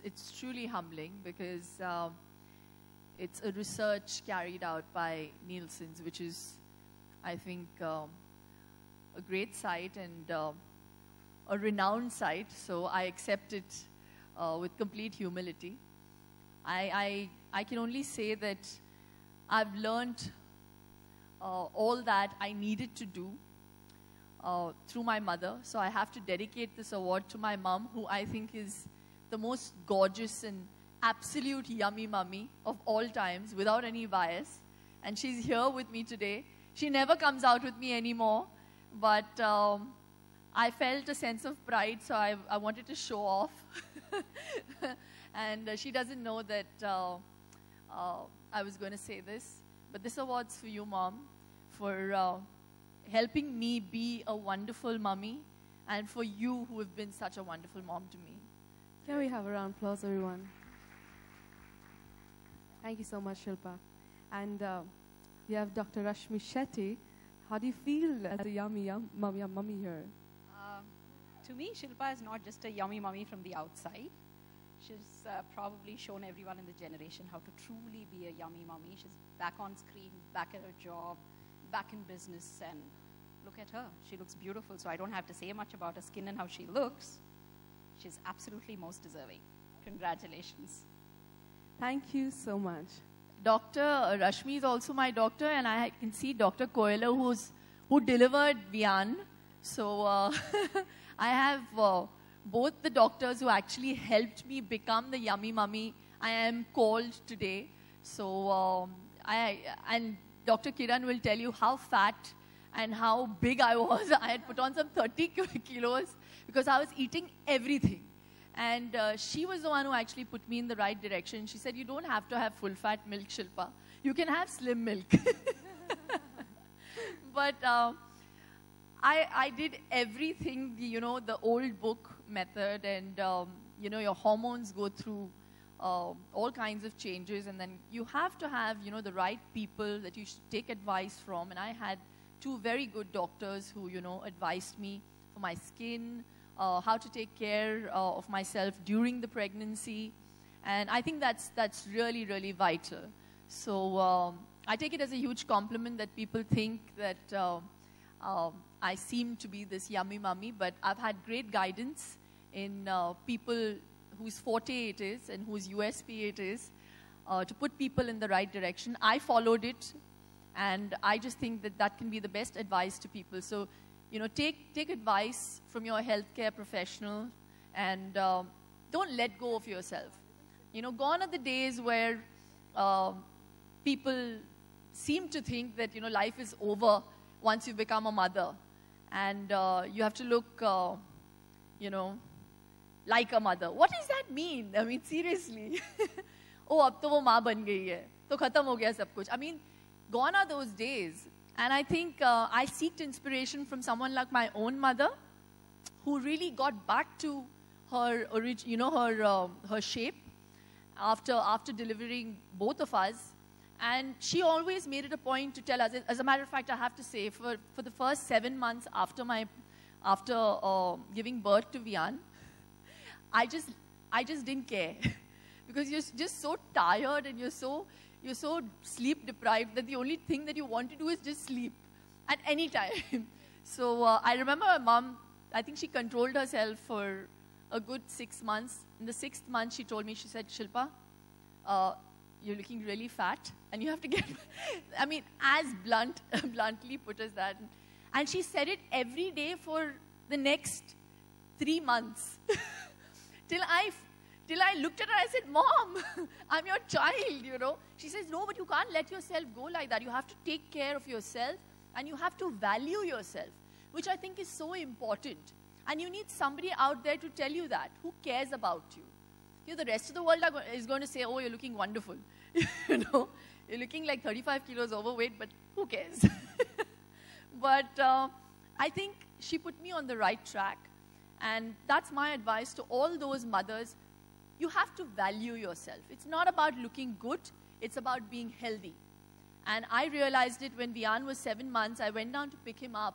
It's truly humbling because it's a research carried out by Nielsen's, which is, I think, a great site and a renowned site. So I accept it with complete humility. I can only say that I've learned all that I needed to do through my mother. So I have to dedicate this award to my mom, who I think is the most gorgeous and absolute yummy mummy of all times, without any bias. And she's here with me today. She never comes out with me anymore, but I felt a sense of pride, so I wanted to show off. And she doesn't know that I was going to say this, but this award's for you, Mom, for helping me be a wonderful mummy, and for you who have been such a wonderful mom to me. Can we have a round of applause, everyone? Thank you so much, Shilpa. And we have Dr. Shilpa Shetty. How do you feel as a yummy mummy here? To me, Shilpa is not just a yummy mummy from the outside. She's probably shown everyone in the generation how to truly be a yummy mummy. She's back on screen, back at her job, back in business, and look at her. She looks beautiful, so I don't have to say much about her skin and how she looks. She's absolutely most deserving. Congratulations. Thank you so much. Dr. Rashmi is also my doctor, and I can see Dr. Koyala who delivered Vian. So I have both the doctors who actually helped me become the yummy mummy I am called today. So and Dr. Kiran will tell you how fat and how big I was. I had put on some 30 kilos because I was eating everything. And she was the one who actually put me in the right direction. She said, you don't have to have full-fat milk, Shilpa. You can have slim milk. But I did everything, you know, the old book method, and, you know, your hormones go through all kinds of changes, and then you have to have, you know, the right people that you should take advice from. And I had two very good doctors who, you know, advised me for my skin, how to take care of myself during the pregnancy. And I think that's really, really vital. So I take it as a huge compliment that people think that I seem to be this yummy mummy, but I've had great guidance in people whose forte it is and whose USP it is to put people in the right direction. I followed it, and I just think that that can be the best advice to people. So, you know, take advice from your healthcare professional, and don't let go of yourself. You know, gone are the days where people seem to think that, you know, life is over once you become a mother, and you have to look, you know, like a mother. What does that mean? I mean, seriously. Oh, ab to wo maa ban gayi hai, to khatam ho gaya sab kuch. I mean, gone are those days. And I think I seeked inspiration from someone like my own mother, who really got back to her, you know, her shape after delivering both of us. And she always made it a point to tell us. As a matter of fact, I have to say, for the first 7 months after giving birth to Vian, I just didn't care, because you're just so tired and you're so sleep deprived that the only thing that you want to do is just sleep at any time. So I remember my mom, I think she controlled herself for a good 6 months. In the 6th month, she told me, she said, Shilpa, you're looking really fat and you have to get, I mean, as bluntly put as that. And she said it every day for the next 3 months. Till I looked at her, I said, Mom, I'm your child, you know. She says, no, but you can't let yourself go like that. You have to take care of yourself, and you have to value yourself, which I think is so important. And you need somebody out there to tell you that, who cares about you. You know, the rest of the world is going to say, oh, you're looking wonderful. You know, you're looking like 35 kilos overweight, but who cares? But I think she put me on the right track. And that's my advice to all those mothers. You have to value yourself. It's not about looking good. It's about being healthy. And I realized it when Vian was 7 months. I went down to pick him up.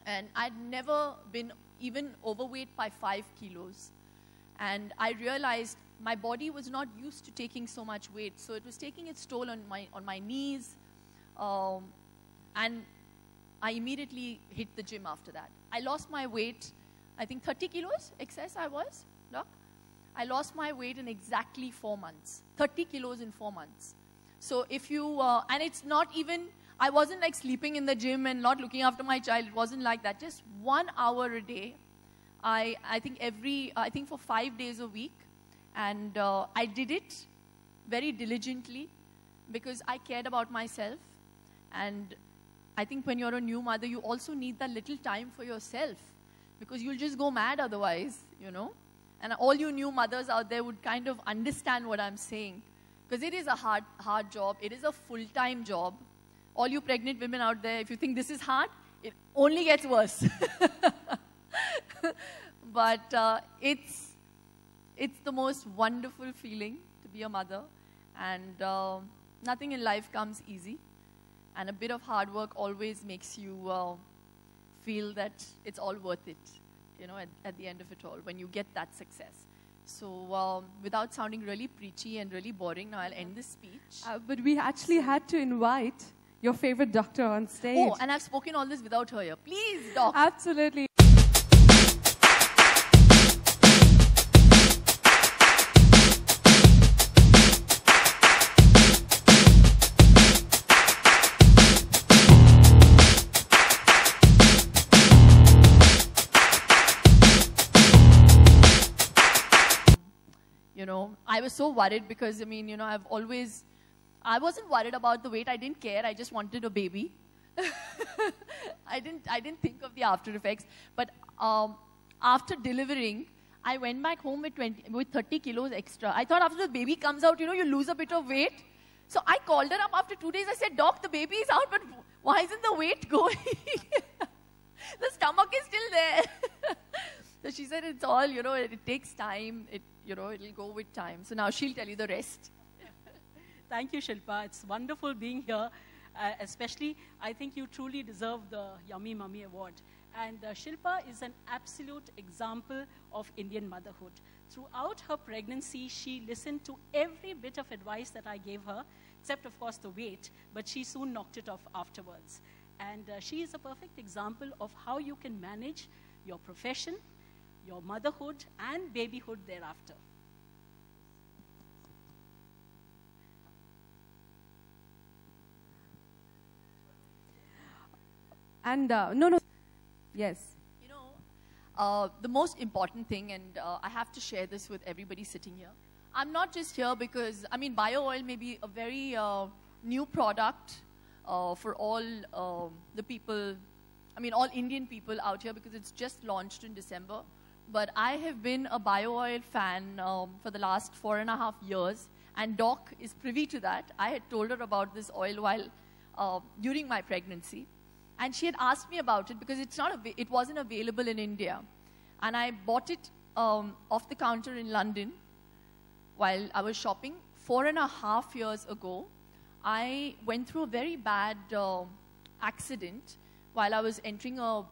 And I'd never been even overweight by 5 kilos. And I realized my body was not used to taking so much weight. So it was taking its toll on my knees. And I immediately hit the gym after that. I lost my weight. I think 30 kilos excess I was, Doc. I lost my weight in exactly 4 months. 30 kilos in 4 months. So if you, and it's not even, I wasn't like sleeping in the gym and not looking after my child. It wasn't like that. Just 1 hour a day. I think for 5 days a week. And I did it very diligently because I cared about myself. And I think when you're a new mother, you also need that little time for yourself, because you'll just go mad otherwise, you know. And all you new mothers out there would kind of understand what I'm saying, because it is a hard job. It is a full-time job. All you pregnant women out there, if you think this is hard, it only gets worse. But it's the most wonderful feeling to be a mother. And nothing in life comes easy. And a bit of hard work always makes you feel that it's all worth it, you know, at the end of it all, when you get that success. So without sounding really preachy and really boring, now I'll end this speech. But we actually had to invite your favorite doctor on stage. Oh, and I've spoken all this without her here. Please, doc. Absolutely. You know, I was so worried because, I mean, you know, I wasn't worried about the weight. I didn't care. I just wanted a baby. I didn't think of the after effects. But after delivering, I went back home with 30 kilos extra. I thought after the baby comes out, you know, you lose a bit of weight. So I called her up after 2 days. I said, Doc, the baby is out, but why isn't the weight going? The stomach is still there. So she said it's all, you know, it takes time. It'll go with time. So now she'll tell you the rest. Thank you, Shilpa. It's wonderful being here. Especially, I think you truly deserve the Yummy Mummy Award. And Shilpa is an absolute example of Indian motherhood. Throughout her pregnancy, she listened to every bit of advice that I gave her, except, of course, the weight, but she soon knocked it off afterwards. And she is a perfect example of how you can manage your profession, your motherhood, and babyhood thereafter. And no. Yes. You know, the most important thing, and I have to share this with everybody sitting here. I'm not just here because, I mean, bio oil may be a very new product for all the people, I mean, all Indian people out here because it's just launched in December. But I have been a bio oil fan for the last 4.5 years, and Doc is privy to that. I had told her about this oil while during my pregnancy. And she had asked me about it because it wasn't available in India. And I bought it off the counter in London while I was shopping. 4.5 years ago, I went through a very bad accident while I was entering a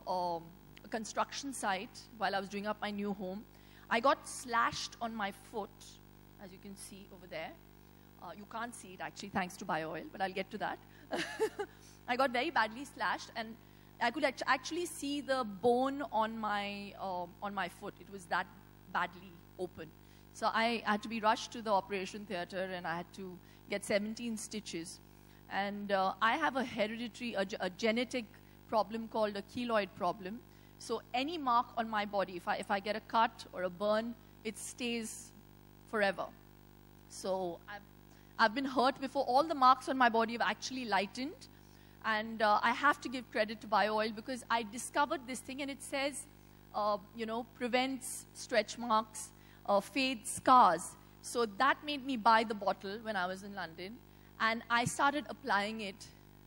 construction site, while I was doing up my new home. I got slashed on my foot, as you can see over there. You can't see it actually, thanks to bio oil, but I'll get to that. I got very badly slashed, and I could actually see the bone on my foot. It was that badly open. So I had to be rushed to the operation theater, and I had to get 17 stitches. And I have a hereditary, a genetic problem called a keloid problem. So any mark on my body, if I get a cut or a burn, it stays forever. So I've been hurt before. All the marks on my body have actually lightened. And I have to give credit to bio oil because I discovered this thing, and it says, you know, prevents stretch marks, fades scars. So that made me buy the bottle when I was in London. And I started applying it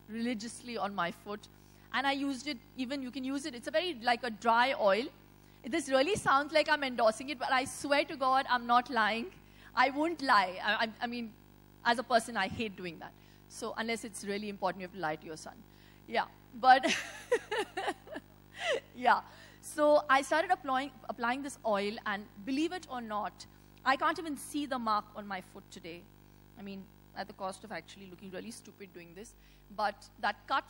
religiously on my foot. And I used it, even you can use it. It's a very, like a dry oil. This really sounds like I'm endorsing it, but I swear to God, I'm not lying. I won't lie. I mean, as a person, I hate doing that. So unless it's really important, you have to lie to your son. Yeah, but yeah. So I started applying this oil, and believe it or not, I can't even see the mark on my foot today. I mean, at the cost of actually looking really stupid doing this, but that cut